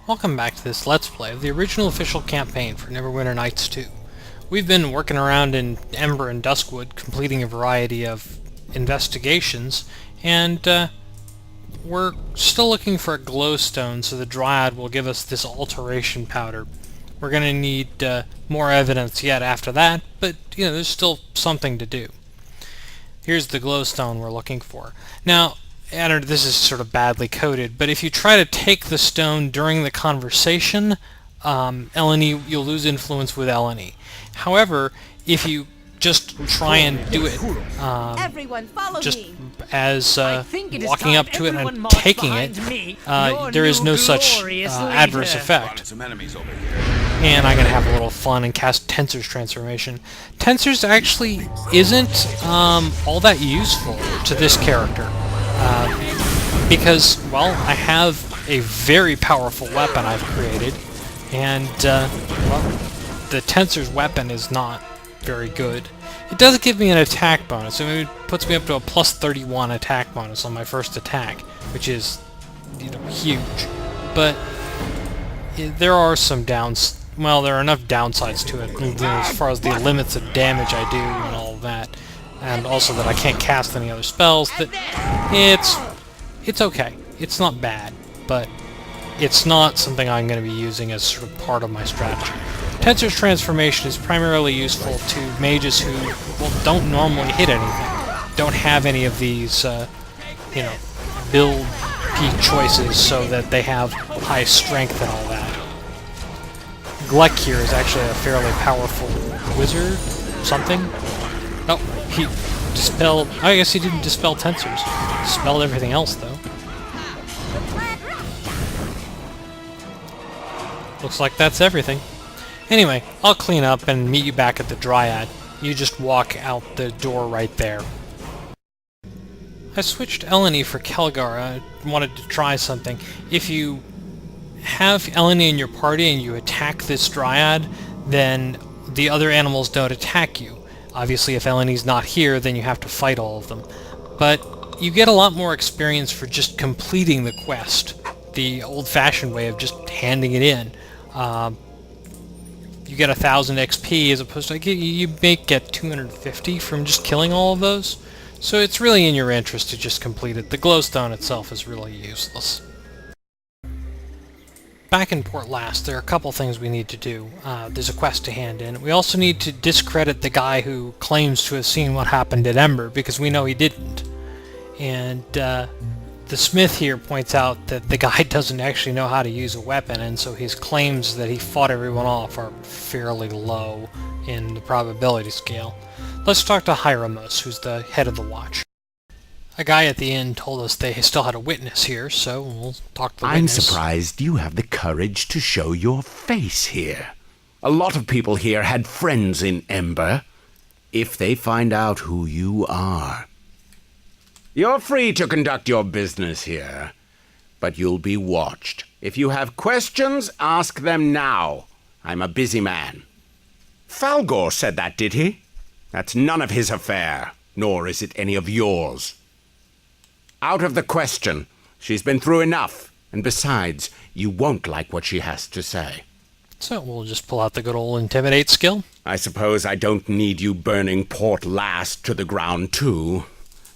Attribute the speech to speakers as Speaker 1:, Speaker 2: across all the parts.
Speaker 1: Welcome back to this Let's Play of the original official campaign for Neverwinter Nights 2. We've been working around in Ember and Duskwood, completing a variety of investigations, and we're still looking for a glowstone so the Dryad will give us this alteration powder. We're going to need more evidence yet after that, but there's still something to do. Here's the glowstone we're looking for. Now, I don't know, this is sort of badly coded, but if you try to take the stone during the conversation, Eleni, you'll lose influence with Eleni. However, if you just try and do it just as walking up to it and taking it, there is no such adverse effect. And I'm going to have a little fun and cast Tensor's Transformation. Tensor's actually isn't all that useful to this character. Because, well, I have a very powerful weapon I've created, and, well, the Tensor's weapon is not very good. It does give me an attack bonus, so it puts me up to a plus 31 attack bonus on my first attack, which is, huge. But there are some well, there are enough downsides to it, as far as the limits of damage I do and all of that. And also that I can't cast any other spells, that it's okay. It's not bad, but it's not something I'm going to be using as sort of part of my strategy. Tensor's Transformation is primarily useful to mages who, well, don't normally hit anything. Don't have any of these, build peak choices so that they have high strength and all that. Gleck here is actually a fairly powerful wizard, something. Oh, he dispelled... I guess he didn't dispel Tensors. Dispelled everything else, though. Looks like that's everything. Anyway, I'll clean up and meet you back at the Dryad. You just walk out the door right there. I switched Eleni for Kelgar. I wanted to try something. If you have Eleni in your party and you attack this Dryad, then the other animals don't attack you. Obviously, if Eleni's not here, then you have to fight all of them. But you get a lot more experience for just completing the quest. The old-fashioned way of just handing it in. You get 1,000 XP as opposed to... You may get 250 from just killing all of those. So it's really in your interest to just complete it. The glowstone itself is really useless. Back in Port Last, there are a couple things we need to do. There's a quest to hand in. We also need to discredit the guy who claims to have seen what happened at Ember, because we know he didn't. And the smith here points out that the guy doesn't actually know how to use a weapon, and so his claims that he fought everyone off are fairly low in the probability scale. Let's talk to Hieramos, who's the head of the watch. A guy at the inn told us they still had a witness here, so we'll talk to the witness.
Speaker 2: I'm surprised you have the courage to show your face here. A lot of people here had friends in Ember. If they find out who you are... You're free to conduct your business here, but you'll be watched. If you have questions, ask them now. I'm a busy man. Falgor said that, did he? That's none of his affair, nor is it any of yours. Out of the question. She's been through enough. And besides, you won't like what she has to say.
Speaker 1: So we'll just pull out the good old Intimidate skill.
Speaker 2: I suppose I don't need you burning Port Last to the ground, too.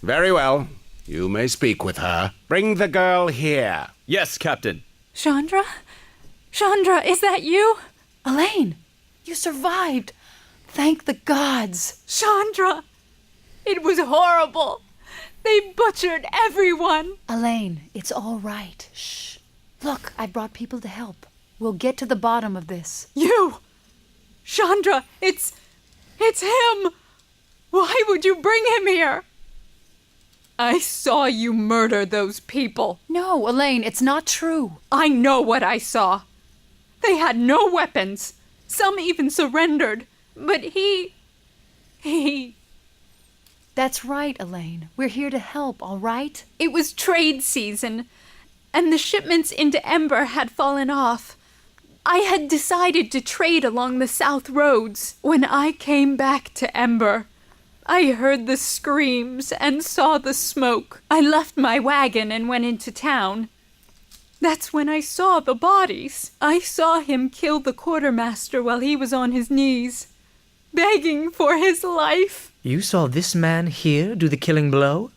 Speaker 2: Very well. You may speak with her. Bring the girl here.
Speaker 3: Yes, Captain.
Speaker 4: Chandra? Chandra, is that you? Elaine, you survived. Thank the gods.
Speaker 5: Chandra! It was horrible. They butchered everyone!
Speaker 4: Elaine, it's all right. Shh. Look, I brought people to help. We'll get to the bottom of this.
Speaker 5: You! Chandra, it's him! Why would you bring him here? I saw you murder those people.
Speaker 4: No, Elaine, it's not true.
Speaker 5: I know what I saw. They had no weapons. Some even surrendered. But he...
Speaker 4: That's right, Elaine. We're here to help, all right?
Speaker 5: It was trade season, and the shipments into Ember had fallen off. I had decided to trade along the south roads. When I came back to Ember, I heard the screams and saw the smoke. I left my wagon and went into town. That's when I saw the bodies. I saw him kill the quartermaster while he was on his knees, begging for his life.
Speaker 3: You saw this man here do the killing blow?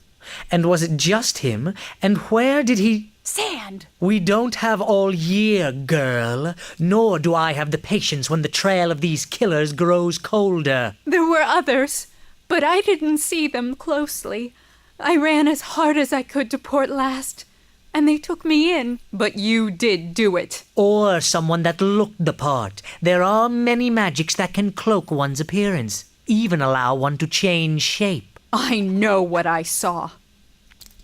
Speaker 3: And was it just him? And where did he...
Speaker 4: Sand!
Speaker 3: We don't have all year, girl. Nor do I have the patience when the trail of these killers grows colder.
Speaker 5: There were others, but I didn't see them closely. I ran as hard as I could to Port Last, and they took me in. But you did do it.
Speaker 3: Or someone that looked the part. There are many magics that can cloak one's appearance, even allow one to change shape.
Speaker 5: I know what I saw.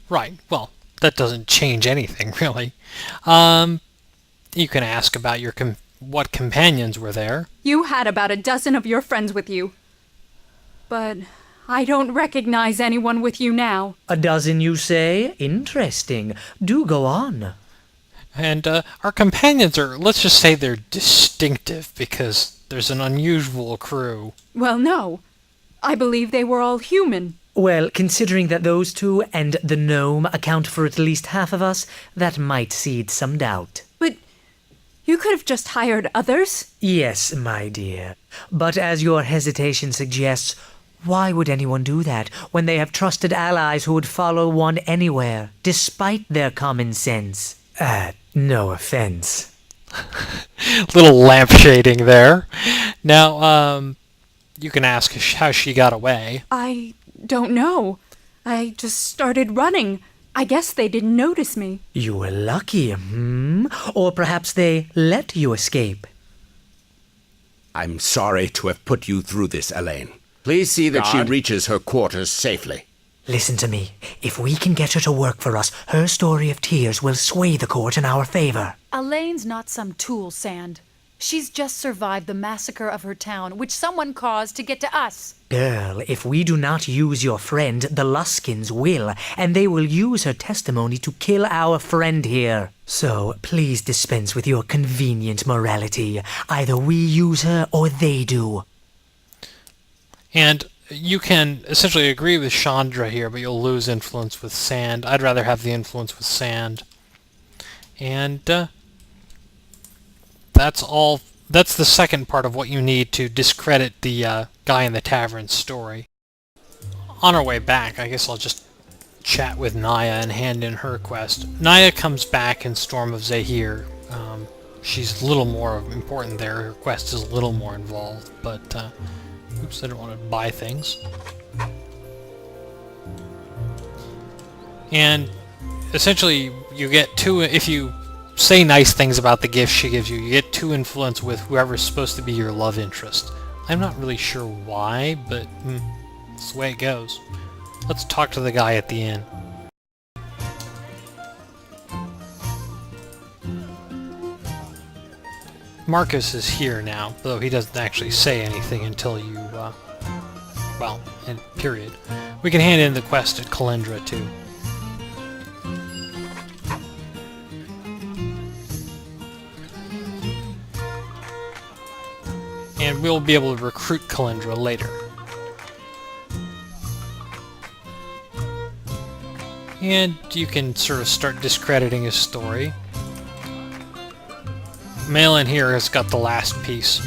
Speaker 1: Right, well, that doesn't change anything, really. You can ask about your what companions were there.
Speaker 5: You had about a dozen of your friends with you. But I don't recognize anyone with you now.
Speaker 3: A dozen, you say? Interesting. Do go on.
Speaker 1: And our companions are, let's just say they're distinctive, because there's an unusual crew.
Speaker 5: Well, no. I believe they were all human.
Speaker 3: Well, considering that those two and the gnome account for at least half of us, that might seed some doubt.
Speaker 5: But you could have just hired others.
Speaker 3: Yes, my dear. But as your hesitation suggests, why would anyone do that when they have trusted allies who would follow one anywhere, despite their common sense? No offense.
Speaker 1: Little lampshading there. Now, you can ask how she got away.
Speaker 5: I don't know. I just started running. I guess they didn't notice me.
Speaker 3: You were lucky, Or perhaps they let you escape.
Speaker 2: I'm sorry to have put you through this, Elaine. Please see that she reaches her quarters safely.
Speaker 3: Listen to me. If we can get her to work for us, her story of tears will sway the court in our favor.
Speaker 4: Elaine's not some tool, Sand. She's just survived the massacre of her town, which someone caused to get to us.
Speaker 3: Girl, if we do not use your friend, the Luskins will, and they will use her testimony to kill our friend here. So, please dispense with your convenient morality. Either we use her or they do.
Speaker 1: And you can essentially agree with Chandra here, but you'll lose influence with Sand. I'd rather have the influence with Sand. And that's all. That's the second part of what you need to discredit the guy in the tavern story. On our way back, I guess I'll just chat with Naya and hand in her quest. Naya comes back in Storm of Zahir. She's a little more important there. Her quest is a little more involved, but oops, I don't want to buy things. And essentially, you get two, if you say nice things about the gift she gives you, you get 2 influence with whoever's supposed to be your love interest. I'm not really sure why, but it's the way it goes. Let's talk to the guy at the inn. Marcus is here now, though he doesn't actually say anything until you, well, period. We can hand in the quest at Kalendra, too. And we'll be able to recruit Kalendra later. And you can sort of start discrediting his story. Malin here has got the last piece.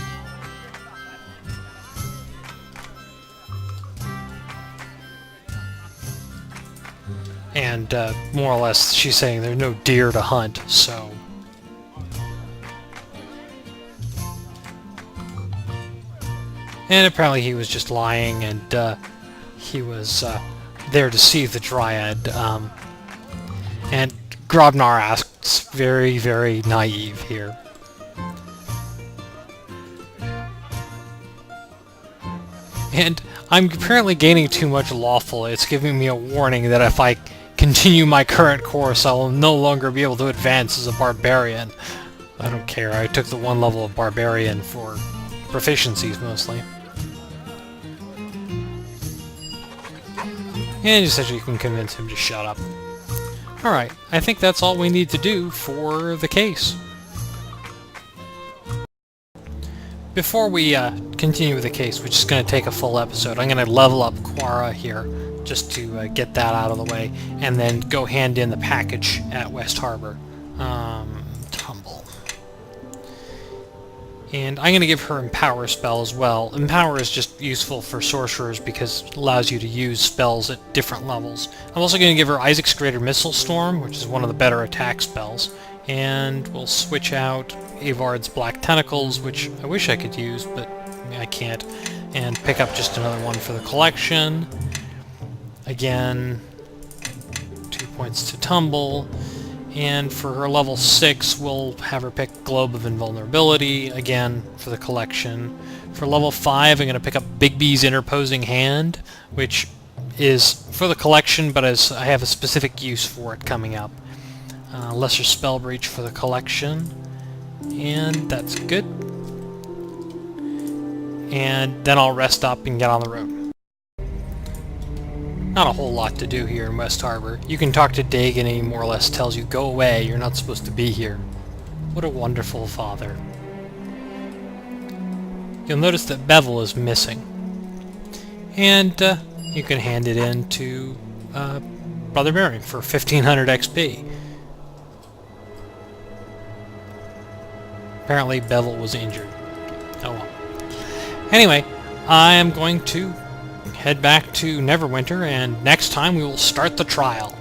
Speaker 1: And more or less she's saying there's no deer to hunt, so... And apparently he was just lying, and he was there to see the Dryad. And Grobnar asks, very, very naive here. And I'm apparently gaining too much lawful. It's giving me a warning that if I continue my current course, I will no longer be able to advance as a barbarian. I don't care. I took the 1 level of barbarian for proficiencies mostly. And essentially you can convince him to shut up. Alright, I think that's all we need to do for the case. Before we continue with the case, which is going to take a full episode, I'm going to level up Quara here, just to get that out of the way, and then go hand in the package at West Harbor. Tumble. And I'm going to give her Empower spell as well. Empower is just useful for sorcerers because it allows you to use spells at different levels. I'm also going to give her Isaac's Greater Missile Storm, which is one of the better attack spells. And we'll switch out Avard's Black Tentacles, which I wish I could use, but I can't. And pick up just another one for the collection. Again, 2 points to Tumble. And for her level 6, we'll have her pick Globe of Invulnerability, again, for the collection. For level 5, I'm going to pick up Bigby's Interposing Hand, which is for the collection, but as I have a specific use for it coming up. Lesser Spell Breach for the collection, and that's good. And then I'll rest up and get on the road. Not a whole lot to do here in West Harbor. You can talk to Dagon and he more or less tells you, go away, you're not supposed to be here. What a wonderful father. You'll notice that Bevel is missing. And you can hand it in to Brother Baron for 1500 XP. Apparently Bevel was injured. Oh well. Anyway, I am going to head back to Neverwinter, and next time we will start the trial.